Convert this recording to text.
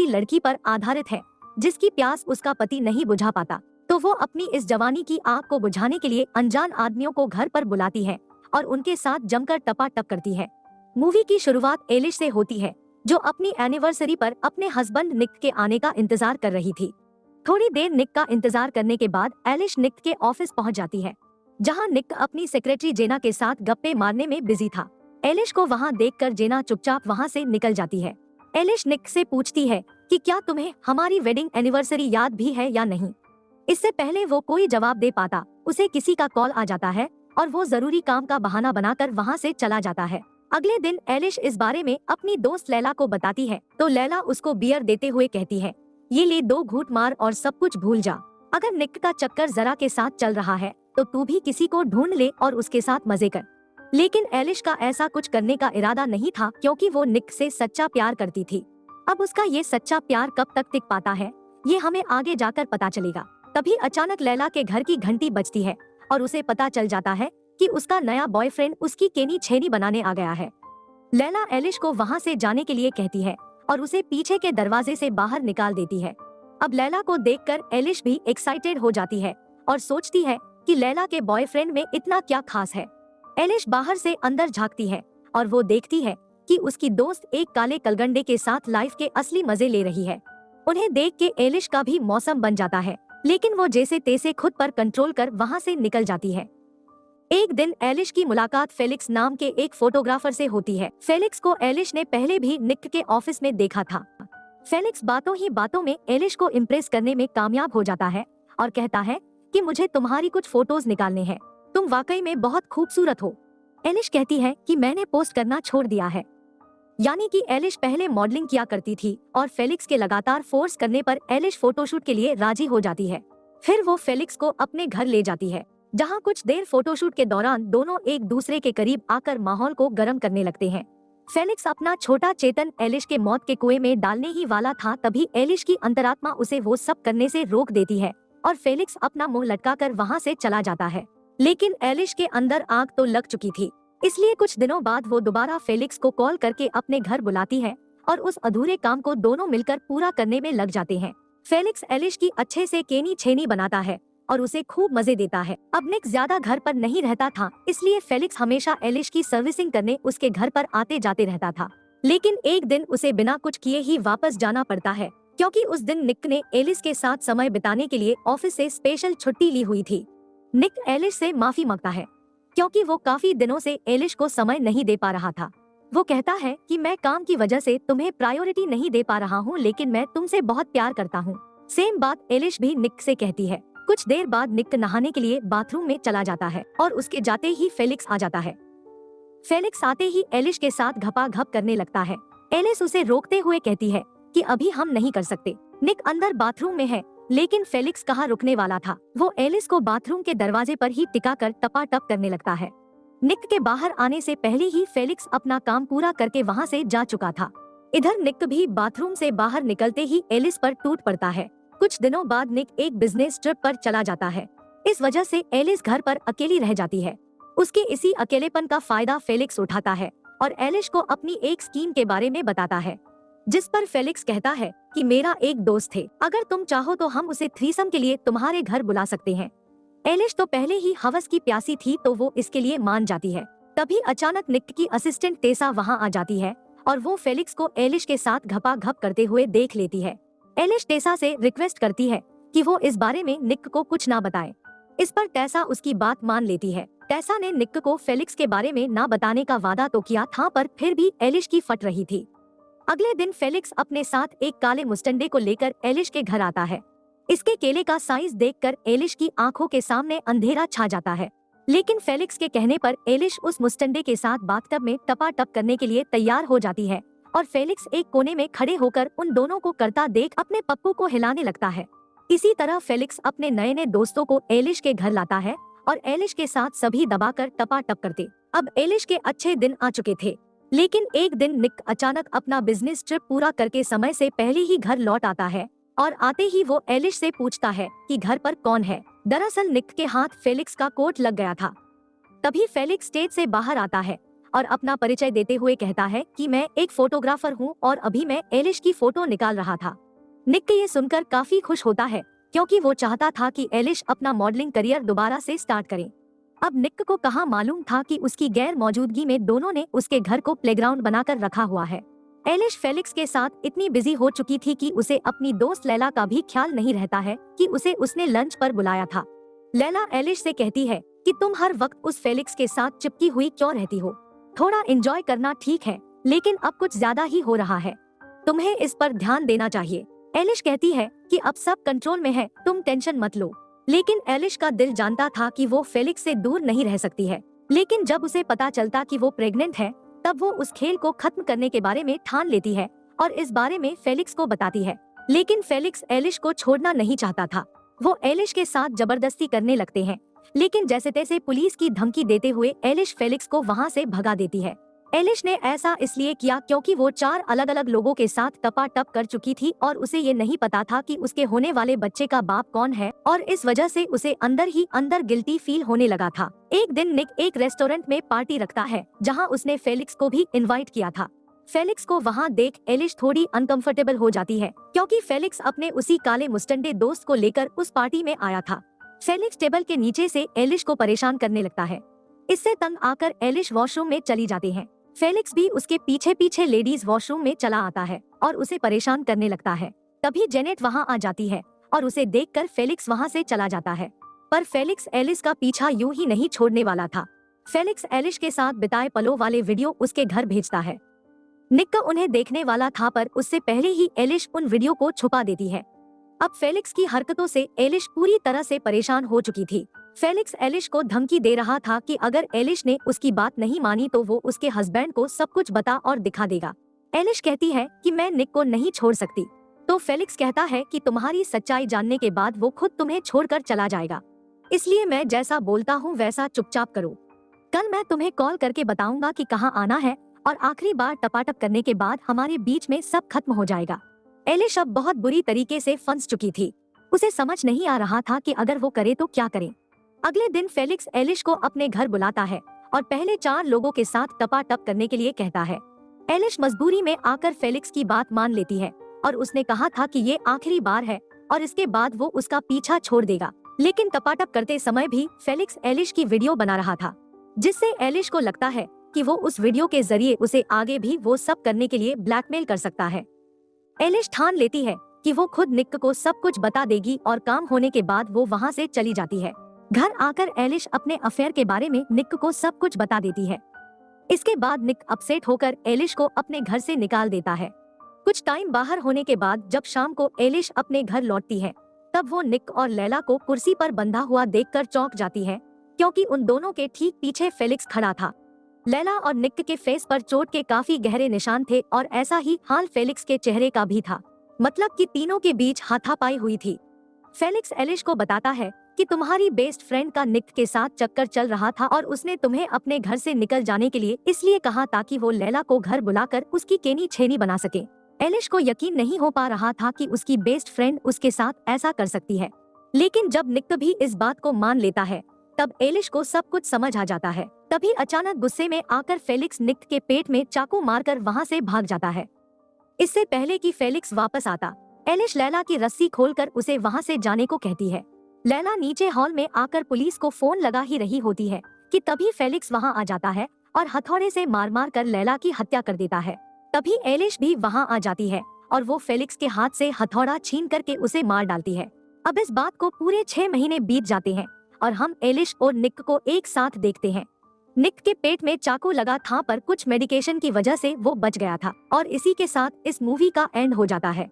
किसी लड़की पर आधारित है जिसकी प्यास उसका पति नहीं बुझा पाता, तो वो अपनी इस जवानी की आग को बुझाने के लिए अनजान आदमियों को घर पर बुलाती है और उनके साथ जमकर टपाटप करती है। मूवी की शुरुआत एलिश से होती है, जो अपनी एनिवर्सरी पर अपने हस्बैंड निक के आने का इंतजार कर रही थी। थोड़ी देर निक का इंतजार करने के बाद एलिश निक के ऑफिस पहुंच जाती है, जहां निक अपनी सेक्रेटरी जेना के साथ गप्पे मारने में बिजी था। एलिश को वहां देखकर जेना चुपचाप वहां से निकल जाती है। एलिश निक से पूछती है कि क्या तुम्हें हमारी वेडिंग एनिवर्सरी याद भी है या नहीं। इससे पहले वो कोई जवाब दे पाता, उसे किसी का कॉल आ जाता है और वो जरूरी काम का बहाना बनाकर वहां से चला जाता है। अगले दिन एलिश इस बारे में अपनी दोस्त लैला को बताती है, तो लैला उसको बियर देते हुए कहती है, ये ले 2 घूंट मार और सब कुछ भूल जा। अगर निक का चक्कर जरा के साथ चल रहा है तो तू भी किसी को ढूंढ ले और उसके साथ मजे कर। लेकिन एलिश का ऐसा कुछ करने का इरादा नहीं था, क्योंकि वो निक से सच्चा प्यार करती थी। अब उसका ये सच्चा प्यार कब तक टिक पाता है, ये हमें आगे जाकर पता चलेगा। तभी अचानक लैला के घर की घंटी बजती है और उसे पता चल जाता है कि उसका नया बॉयफ्रेंड उसकी केनी छेनी बनाने आ गया है। लैला एलिश को वहां से जाने के लिए कहती है और उसे पीछे के दरवाजे से बाहर निकाल देती है। अब लैला को देखकर एलिश भी एक्साइटेड हो जाती है और सोचती है कि लैला के बॉयफ्रेंड में इतना क्या खास है। एलिश बाहर से अंदर झांकती है और वो देखती है कि उसकी दोस्त एक काले कलगंडे के साथ लाइफ के असली मजे ले रही है। उन्हें देख के एलिश का भी मौसम बन जाता है, लेकिन वो जैसे तैसे खुद पर कंट्रोल कर वहां से निकल जाती है। एक दिन एलिश की मुलाकात फेलिक्स नाम के एक फोटोग्राफर से होती है। फेलिक्स को एलिश ने पहले भी निक के ऑफिस में देखा था। फेलिक्स बातों ही बातों में एलिश को इम्प्रेस करने में कामयाब हो जाता है और कहता है कि मुझे तुम्हारी कुछ फोटोज निकालने हैं, तुम वाकई में बहुत खूबसूरत हो। एलिश कहती है कि मैंने पोस्ट करना छोड़ दिया है। यानी कि एलिश पहले मॉडलिंग किया करती थी और फेलिक्स के लगातार फोर्स करने पर एलिश फोटोशूट के लिए राजी हो जाती है। फिर वो फेलिक्स को अपने घर ले जाती है, जहां कुछ देर फोटोशूट के दौरान दोनों एक दूसरे के करीब आकर माहौल को गर्म करने लगते हैं। फेलिक्स अपना छोटा चेतन एलिश के मौत के कुएं में डालने ही वाला था, तभी एलिश की अंतरात्मा उसे वो सब करने से रोक देती है और फेलिक्स अपना मुंह लटकाकर वहां से चला जाता है। लेकिन एलिश के अंदर आग तो लग चुकी थी, इसलिए कुछ दिनों बाद वो दोबारा फेलिक्स को कॉल करके अपने घर बुलाती है और उस अधूरे काम को दोनों मिलकर पूरा करने में लग जाते हैं। फेलिक्स एलिश की अच्छे से केनी छेनी बनाता है और उसे खूब मजे देता है। अब निक ज्यादा घर पर नहीं रहता था, इसलिए फेलिक्स हमेशा एलिश की सर्विसिंग करने उसके घर पर आते जाते रहता था। लेकिन एक दिन उसे बिना कुछ किए ही वापस जाना पड़ता है, क्योंकि उस दिन निक ने एलिश के साथ समय बिताने के लिए ऑफिस से स्पेशल छुट्टी ली हुई थी। निक एलिश से माफी मांगता है, क्योंकि वो काफी दिनों से एलिश को समय नहीं दे पा रहा था। वो कहता है कि मैं काम की वजह से तुम्हें प्रायोरिटी नहीं दे पा रहा हूँ, लेकिन मैं तुमसे बहुत प्यार करता हूँ। सेम बात एलिश भी निक से कहती है। कुछ देर बाद निक नहाने के लिए बाथरूम में चला जाता है और उसके जाते ही फेलिक्स आ जाता है। फेलिक्स आते ही एलिश के साथ घपाघप करने लगता है। एलिश उसे रोकते हुए कहती है कि अभी हम नहीं कर सकते। निक अंदर बाथरूम में है, लेकिन फेलिक्स कहाँ रुकने वाला था। वो एलिश को बाथरूम के दरवाजे पर ही टिका कर टपाटप करने लगता है। निक के बाहर आने से पहले ही फेलिक्स अपना काम पूरा करके वहाँ से जा चुका था। इधर निक भी बाथरूम से बाहर निकलते ही एलिश पर टूट पड़ता है। कुछ दिनों बाद निक एक बिजनेस ट्रिप पर चला जाता है। इस वजह से एलिश घर पर अकेली रह जाती है। उसके इसी अकेलेपन का फायदा फेलिक्स उठाता है और एलिश को अपनी एक स्कीम के बारे में बताता है, जिस पर फेलिक्स कहता है कि मेरा एक दोस्त है, अगर तुम चाहो तो हम उसे थ्रीसम के लिए तुम्हारे घर बुला सकते हैं। एलिश तो पहले ही हवस की प्यासी थी, तो वो इसके लिए मान जाती है। तभी अचानक निक की असिस्टेंट टेसा वहाँ आ जाती है और वो फेलिक्स को एलिश के साथ घपाघप करते हुए देख लेती है। एलिश टेसा से रिक्वेस्ट करती है कि वो इस बारे में निक को कुछ ना बताए। इस पर टेसा उसकी बात मान लेती है। टेसा ने निक को फेलिक्स के बारे में ना बताने का वादा तो किया था, पर फिर भी एलिश की फट रही थी। अगले दिन फेलिक्स अपने साथ एक काले मुस्टंडे को लेकर एलिश के घर आता है। इसके केले का साइज देखकर एलिश की आंखों के सामने अंधेरा छा जाता है। लेकिन फेलिक्स के कहने पर एलिश उस मुस्टंडे के साथ बाथटब में टपाटप करने के लिए तैयार हो जाती है और फेलिक्स एक कोने में खड़े होकर उन दोनों को करता देख अपने पप्पू को हिलाने लगता है। इसी तरह फेलिक्स अपने नए दोस्तों को एलिश के घर लाता है और एलिश के साथ सभी दबाकर टपाटप करते। अब एलिश के अच्छे दिन आ चुके थे, लेकिन एक दिन निक अचानक अपना बिजनेस ट्रिप पूरा करके समय से पहले ही घर लौट आता है और आते ही वो एलिश से पूछता है कि घर पर कौन है। दरअसल निक के हाथ फेलिक्स का कोट लग गया था। तभी फेलिक्स स्टेज से बाहर आता है और अपना परिचय देते हुए कहता है कि मैं एक फोटोग्राफर हूँ और अभी मैं एलिश की फोटो निकाल रहा था। निक ये सुनकर काफी खुश होता है क्योंकि वो चाहता था कि एलिश अपना मॉडलिंग करियर दोबारा से स्टार्ट करे। अब निक को कहाँ मालूम था कि उसकी गैर मौजूदगी में दोनों ने उसके घर को प्लेग्राउंड बनाकर रखा हुआ है। एलिश फेलिक्स के साथ इतनी बिजी हो चुकी थी कि उसे अपनी दोस्त लैला का भी ख्याल नहीं रहता है कि उसे उसने लंच पर बुलाया था। लैला एलिश से कहती है कि तुम हर वक्त उस फेलिक्स के साथ चिपकी हुई क्यों रहती हो, थोड़ा एंजॉय करना ठीक है लेकिन अब कुछ ज्यादा ही हो रहा है, तुम्हें इस पर ध्यान देना चाहिए। एलिश कहती है कि अब सब कंट्रोल में है, तुम टेंशन मत लो। लेकिन एलिश का दिल जानता था कि वो फेलिक्स से दूर नहीं रह सकती है। लेकिन जब उसे पता चलता कि वो प्रेग्नेंट है तब वो उस खेल को खत्म करने के बारे में ठान लेती है और इस बारे में फेलिक्स को बताती है। लेकिन फेलिक्स एलिश को छोड़ना नहीं चाहता था। वो एलिश के साथ जबरदस्ती करने लगते हैं, लेकिन जैसे तैसे पुलिस की धमकी देते हुए एलिश फेलिक्स को वहाँ से भगा देती है। एलिश ने ऐसा इसलिए किया क्योंकि वो 4 अलग-अलग लोगों के साथ टपाटप कर चुकी थी और उसे ये नहीं पता था कि उसके होने वाले बच्चे का बाप कौन है और इस वजह से उसे अंदर ही अंदर गिल्टी फील होने लगा था। एक दिन निक एक रेस्टोरेंट में पार्टी रखता है जहां उसने फेलिक्स को भी इनवाइट किया था। फेलिक्स को वहां देख एलिश थोड़ी अनकंफर्टेबल हो जाती है क्योंकि फेलिक्स अपने उसी काले मुस्टंडे दोस्त को लेकर उस पार्टी में आया था। फेलिक्स टेबल के नीचे से एलिश को परेशान करने लगता है। इससे तंग आकर एलिश वॉशरूम में चली जाती है। फेलिक्स भी उसके पीछे पीछे लेडीज वॉशरूम में चला आता है और उसे परेशान करने लगता है। तभी जेनेट वहां आ जाती है और उसे देखकर फेलिक्स वहां से चला जाता है। पर फेलिक्स एलिश का पीछा यूं ही नहीं छोड़ने वाला था। फेलिक्स एलिश के साथ बिताए पलों वाले वीडियो उसके घर भेजता है। निक उन्हें देखने वाला था पर उससे पहले ही एलिश उन वीडियो को छुपा देती है। अब फेलिक्स की हरकतों से एलिश पूरी तरह से परेशान हो चुकी थी। फेलिक्स एलिश को धमकी दे रहा था कि अगर एलिश ने उसकी बात नहीं मानी तो वो उसके हस्बैंड को सब कुछ बता और दिखा देगा। एलिश कहती है कि मैं निक को नहीं छोड़ सकती, तो फेलिक्स कहता है कि तुम्हारी सच्चाई जानने के बाद वो खुद तुम्हें छोड़कर चला जाएगा, इसलिए मैं जैसा बोलता हूँ वैसा चुपचाप करो। कल मैं तुम्हें कॉल करके बताऊंगा कि कहाँ आना है और आखिरी बार टपाटप करने के बाद हमारे बीच में सब खत्म हो जाएगा। एलिश अब बहुत बुरी तरीके से फंस चुकी थी। उसे समझ नहीं आ रहा था कि अगर वो करे तो क्या करे। अगले दिन फेलिक्स एलिश को अपने घर बुलाता है और पहले 4 लोगों के साथ टपाटप करने के लिए कहता है। एलिश मजबूरी में आकर फेलिक्स की बात मान लेती है और उसने कहा था कि ये आखिरी बार है और इसके बाद वो उसका पीछा छोड़ देगा। लेकिन टपाटप करते समय भी फेलिक्स एलिश की वीडियो बना रहा था, जिससे एलिश को लगता है कि वो उस वीडियो के जरिए उसे आगे भी वो सब करने के लिए ब्लैकमेल कर सकता है। एलिश ठान लेती है कि वो खुद निक को सब कुछ बता देगी और काम होने के बाद वो वहाँ से चली जाती है। घर आकर एलिश अपने अफेयर के बारे में निक को सब कुछ बता देती है। इसके बाद निक अपसेट होकर एलिश को अपने घर से निकाल देता है। कुछ टाइम बाहर होने के बाद जब शाम को एलिश अपने घर लौटती है तब वो निक और लैला को कुर्सी पर बंधा हुआ देखकर चौंक जाती है क्योंकि उन दोनों के ठीक पीछे फेलिक्स खड़ा था। लैला और निक के फेस पर चोट के काफी गहरे निशान थे और ऐसा ही हाल फेलिक्स के चेहरे का भी था, मतलब कि तीनों के बीच हाथापाई हुई थी। फेलिक्स एलिश को बताता है कि तुम्हारी बेस्ट फ्रेंड का निक के साथ चक्कर चल रहा था और उसने तुम्हें अपने घर से निकल जाने के लिए इसलिए कहा ताकि वो लैला को घर बुलाकर उसकी केनी छेनी बना सके। एलिश को यकीन नहीं हो पा रहा था कि उसकी बेस्ट फ्रेंड उसके साथ ऐसा कर सकती है, लेकिन जब निक भी इस बात को मान लेता है तब एलिश को सब कुछ समझ आ जाता है। तभी अचानक गुस्से में आकर फेलिक्स निक के पेट में चाकू मारकर वहाँ से भाग जाता है। इससे पहले कि फेलिक्स वापस आता, एलिश लैला की रस्सी खोलकर उसे वहाँ से जाने को कहती है। लैला नीचे हॉल में आकर पुलिस को फोन लगा ही रही होती है कि तभी फेलिक्स वहाँ आ जाता है और हथौड़े से मार मार कर लैला की हत्या कर देता है। तभी एलिश भी वहाँ आ जाती है और वो फेलिक्स के हाथ से हथौड़ा छीन करके उसे मार डालती है। अब इस बात को पूरे 6 महीने बीत जाते हैं और हम एलिश और निक को एक साथ देखते हैं। निक के पेट में चाकू लगा था पर कुछ मेडिकेशन की वजह से वो बच गया था और इसी के साथ इस मूवी का एंड हो जाता है।